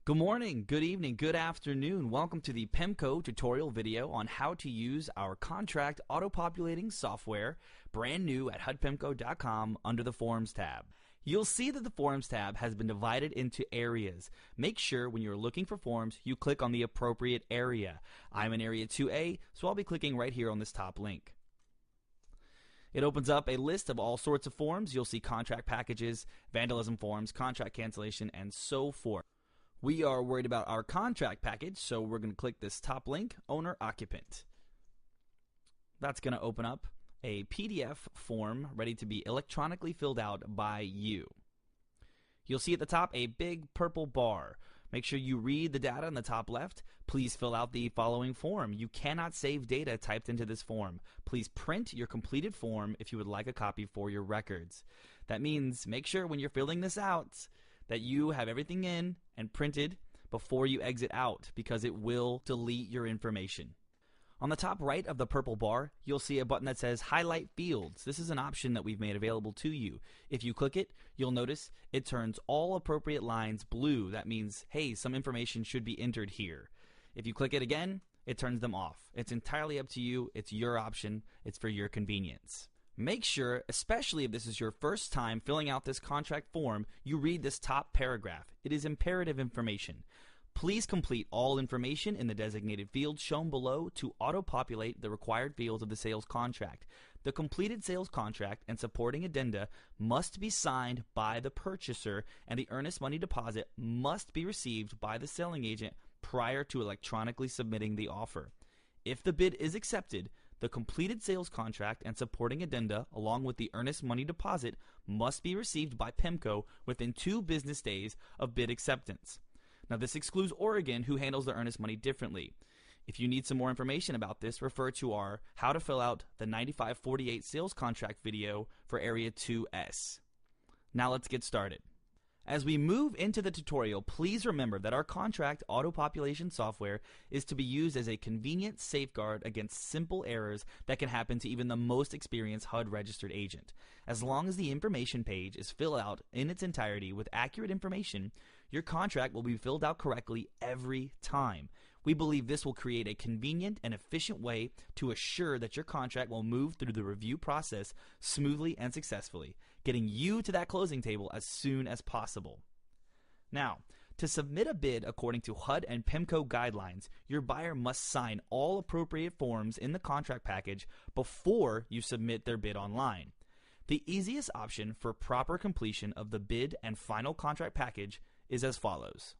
Good morning, good evening, good afternoon. Welcome to the PEMCO tutorial video on how to use our contract auto-populating software, brand new at hudpemco.com under the Forms tab. You'll see that the Forms tab has been divided into areas. Make sure when you're looking for forms, you click on the appropriate area. I'm in area 2A, so I'll be clicking right here on this top link. It opens up a list of all sorts of forms. You'll see contract packages, vandalism forms, contract cancellation, and so forth. We are worried about our contract package, so we're going to click this top link, Owner Occupant. That's going to open up a PDF form ready to be electronically filled out by you. You'll see at the top a big purple bar. Make sure you read the data in the top left. Please fill out the following form. You cannot save data typed into this form. Please print your completed form if you would like a copy for your records. That means make sure when you're filling this out that you have everything in and printed before you exit out, because it will delete your information. On the top right of the purple bar, you'll see a button that says Highlight Fields. This is an option that we've made available to you. If you click it, you'll notice it turns all appropriate lines blue. That means, hey, some information should be entered here. If you click it again, it turns them off. It's entirely up to you. It's your option. It's for your convenience. Make sure, especially if this is your first time filling out this contract form, you read this top paragraph. It is imperative information. Please complete all information in the designated fields shown below to auto-populate the required fields of the sales contract. The completed sales contract and supporting addenda must be signed by the purchaser, and the earnest money deposit must be received by the selling agent prior to electronically submitting the offer. If the bid is accepted, the completed sales contract and supporting addenda, along with the earnest money deposit, must be received by PEMCO within 2 business days of bid acceptance. Now, this excludes Oregon, who handles the earnest money differently. If you need some more information about this, refer to our How to Fill Out the 9548 Sales Contract video for Area 2S. Now let's get started. As we move into the tutorial, please remember that our contract auto-population software is to be used as a convenient safeguard against simple errors that can happen to even the most experienced HUD-registered agent. As long as the information page is filled out in its entirety with accurate information, your contract will be filled out correctly every time. We believe this will create a convenient and efficient way to assure that your contract will move through the review process smoothly and successfully, getting you to that closing table as soon as possible. Now, to submit a bid according to HUD and PEMCO guidelines, your buyer must sign all appropriate forms in the contract package before you submit their bid online. The easiest option for proper completion of the bid and final contract package is as follows.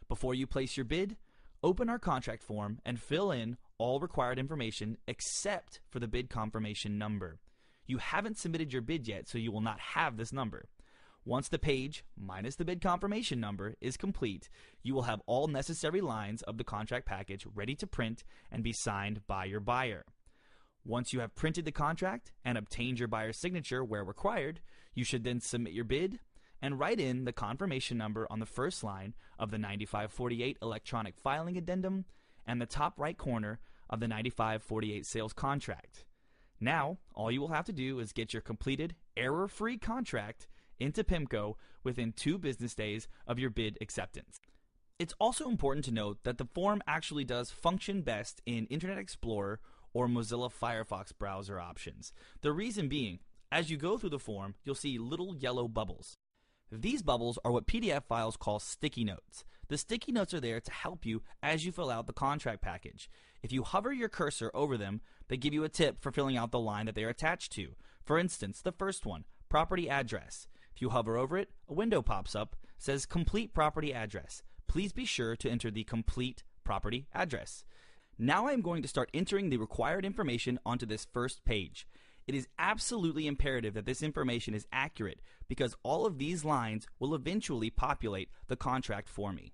Before you place your bid, open our contract form and fill in all required information except for the bid confirmation number. You haven't submitted your bid yet, so you will not have this number. Once the page, minus the bid confirmation number, is complete, you will have all necessary lines of the contract package ready to print and be signed by your buyer. Once you have printed the contract and obtained your buyer's signature where required, you should then submit your bid and write in the confirmation number on the first line of the 9548 electronic filing addendum and the top right corner of the 9548 sales contract. Now, all you will have to do is get your completed, error-free contract into PEMCO within 2 business days of your bid acceptance. It's also important to note that the form actually does function best in Internet Explorer or Mozilla Firefox browser options. The reason being, as you go through the form, you'll see little yellow bubbles. These bubbles are what PDF files call sticky notes. The sticky notes are there to help you as you fill out the contract package. If you hover your cursor over them, they give you a tip for filling out the line that they are attached to. For instance, the first one, property address. If you hover over it, a window pops up, says complete property address. Please be sure to enter the complete property address. Now I'm going to start entering the required information onto this first page. It is absolutely imperative that this information is accurate because all of these lines will eventually populate the contract for me.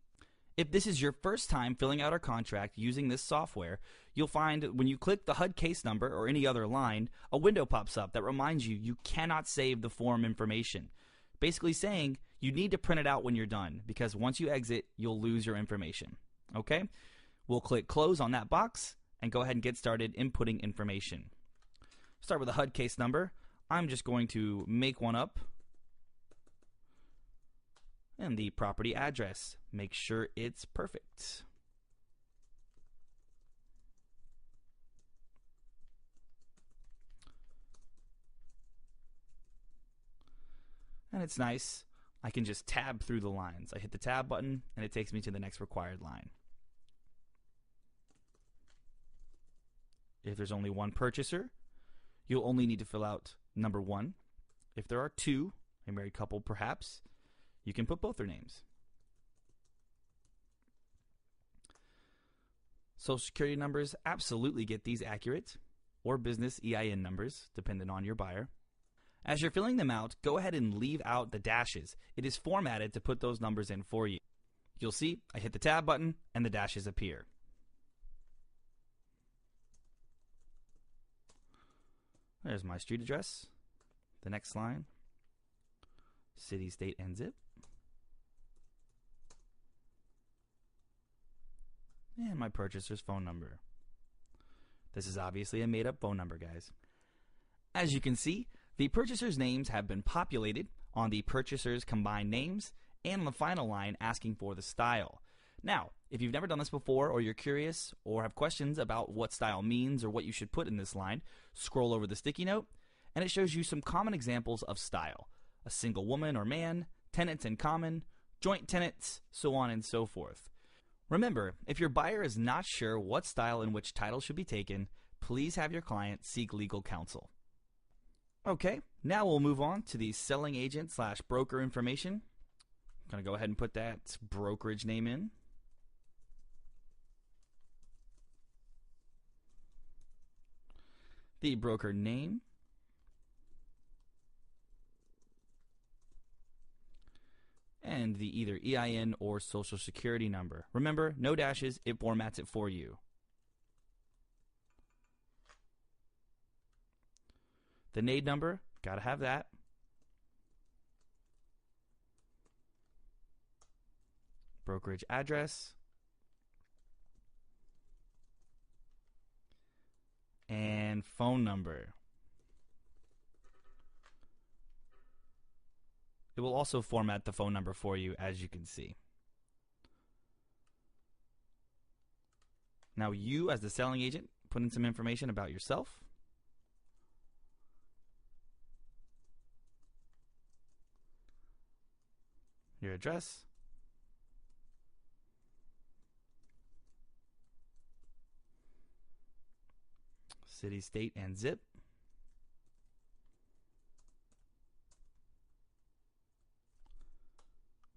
If this is your first time filling out our contract using this software, you'll find when you click the HUD case number or any other line, a window pops up that reminds you you cannot save the form information. Basically saying you need to print it out when you're done because once you exit, you'll lose your information. Okay? We'll click close on that box and go ahead and get started inputting information. Start with a HUD case number. I'm just going to make one up And the property address, make sure it's perfect. And it's nice, I can just tab through the lines. I hit the tab button and it takes me to the next required line. If there's only one purchaser, you'll only need to fill out number 1. If there are 2, a married couple perhaps, you can put both their names. Social Security numbers, absolutely get these accurate, or business EIN numbers, depending on your buyer. As you're filling them out, go ahead and leave out the dashes. It is formatted to put those numbers in for you. You'll see I hit the tab button and the dashes appear. There's my street address. The next line, city, state, and zip. And my purchaser's phone number. This is obviously a made-up phone number, guys. As you can see, the purchaser's names have been populated on the purchaser's combined names and on the final line asking for the style. Now, if you've never done this before, or you're curious or have questions about what style means or what you should put in this line, scroll over the sticky note and it shows you some common examples of style. A single woman or man, tenants in common, joint tenants, so on and so forth. Remember, if your buyer is not sure what style and which title should be taken, please have your client seek legal counsel. Okay, now we'll move on to the selling agent / broker information. I'm going to go ahead and put that brokerage name in. The broker name. And the either EIN or Social Security number. Remember, no dashes, it formats it for you. The NAID number, gotta have that. Brokerage address. And phone number. It will also format the phone number for you, as you can see. Now you, as the selling agent, put in some information about yourself. Your address. City, state, and zip.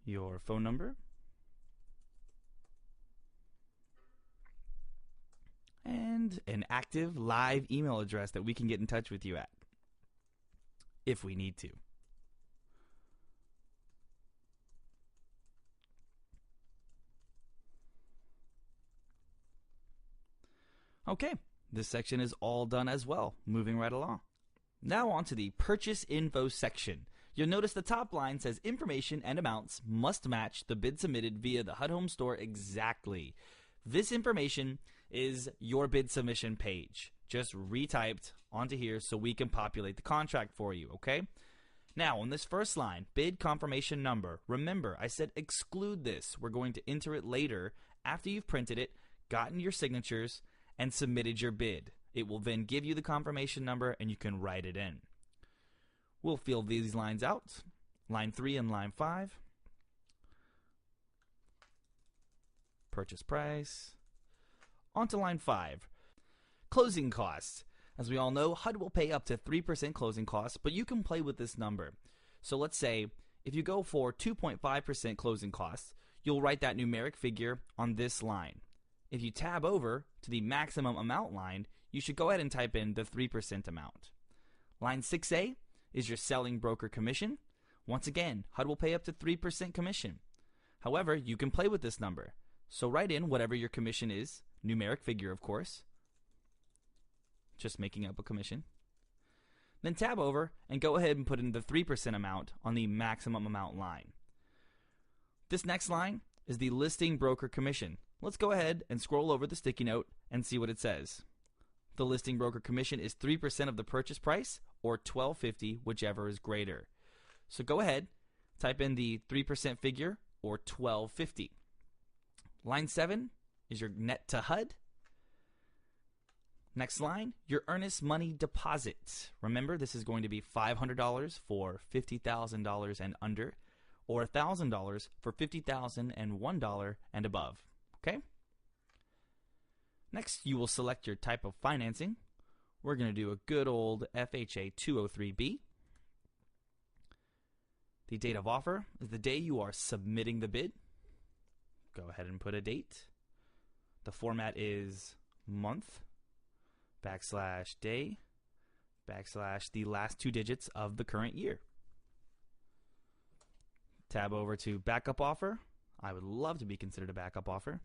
Your phone number. And an active live email address that we can get in touch with you at, if we need to. Okay, this section is all done as well. Moving right along. Now on to the purchase info section. You'll notice the top line says information and amounts must match the bid submitted via the HUD Home Store exactly. This information is your bid submission page, just retyped onto here so we can populate the contract for you, okay? Now on this first line, bid confirmation number, remember I said exclude this. We're going to enter it later after you've printed it, gotten your signatures, and submitted your bid. It will then give you the confirmation number and you can write it in. We'll fill these lines out, line 3 and line 5. Purchase price. On to line 5. Closing costs. As we all know, HUD will pay up to 3% closing costs, but you can play with this number. So let's say if you go for 2.5% closing costs, you'll write that numeric figure on this line. If you tab over to the maximum amount line, you should go ahead and type in the 3% amount. Line 6A is your selling broker commission. Once again, HUD will pay up to 3% commission. However, you can play with this number. So write in whatever your commission is, numeric figure of course. Just making up a commission. Then tab over and go ahead and put in the 3% amount on the maximum amount line. This next line is the listing broker commission. Let's go ahead and scroll over the sticky note and see what it says. The listing broker commission is 3% of the purchase price or $12.50, whichever is greater. So go ahead, type in the 3% figure, or $12.50. Line 7 is your net to HUD. Next line, your earnest money deposit. Remember, this is going to be $500 for $50,000 and under, or $1,000 for $50,001 and above. Okay? Next, you will select your type of financing. We're going to do a good old FHA 203B. The date of offer is the day you are submitting the bid. Go ahead and put a date. The format is month, /day, / the last 2 digits of the current year. Tab over to backup offer. I would love to be considered a backup offer.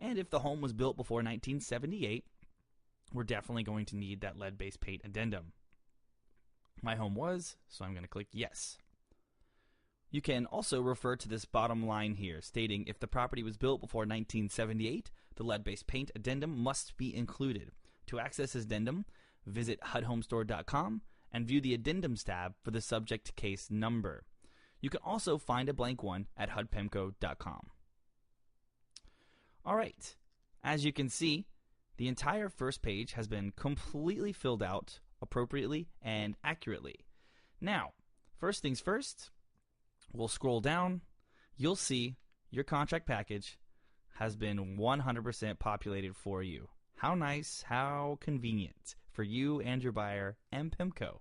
And if the home was built before 1978, we're definitely going to need that lead-based paint addendum. My home was, so I'm going to click yes. You can also refer to this bottom line here, stating if the property was built before 1978, the lead-based paint addendum must be included. To access this addendum, visit HUDHomestore.com and view the addendums tab for the subject case number. You can also find a blank one at HUDPEMCO.com. Alright, as you can see, the entire first page has been completely filled out appropriately and accurately. Now, first things first, we'll scroll down. You'll see your contract package has been 100% populated for you. How nice, how convenient for you and your buyer and PEMCO.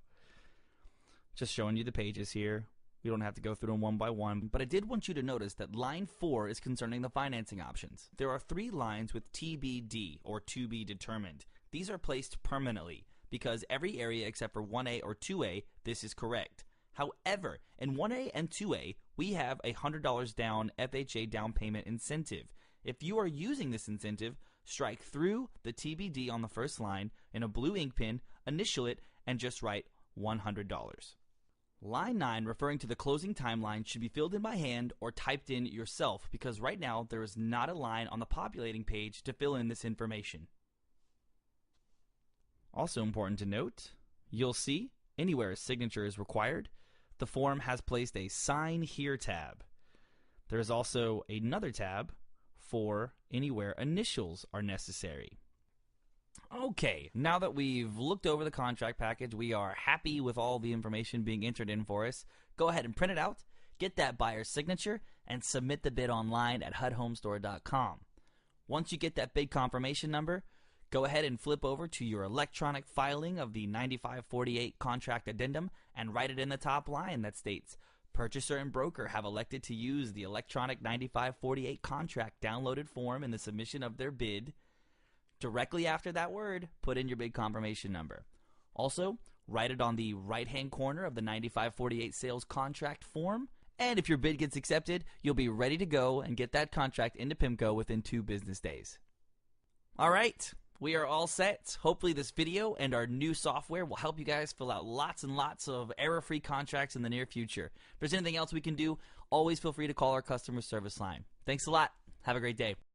Just showing you the pages here. We don't have to go through them one by one, but I did want you to notice that line 4 is concerning the financing options. There are 3 lines with TBD, or to be determined. These are placed permanently because every area except for 1A or 2A, this is correct. However, in 1A and 2A, we have a $100 down FHA down payment incentive. If you are using this incentive, strike through the TBD on the first line in a blue ink pen, initial it, and just write $100. Line 9, referring to the closing timeline, should be filled in by hand or typed in yourself because right now there is not a line on the populating page to fill in this information. Also important to note, you'll see anywhere a signature is required, the form has placed a Sign Here tab. There is also another tab for anywhere initials are necessary. Okay, now that we've looked over the contract package, we are happy with all the information being entered in for us. Go ahead and print it out, get that buyer's signature, and submit the bid online at HUDHomestore.com. Once you get that bid confirmation number, go ahead and flip over to your electronic filing of the 9548 contract addendum and write it in the top line that states, purchaser and broker have elected to use the electronic 9548 contract downloaded form in the submission of their bid. Directly after that word, put in your bid confirmation number. Also, write it on the right-hand corner of the 9548 sales contract form. And if your bid gets accepted, you'll be ready to go and get that contract into PEMCO within 2 business days. All right, we are all set. Hopefully this video and our new software will help you guys fill out lots and lots of error-free contracts in the near future. If there's anything else we can do, always feel free to call our customer service line. Thanks a lot. Have a great day.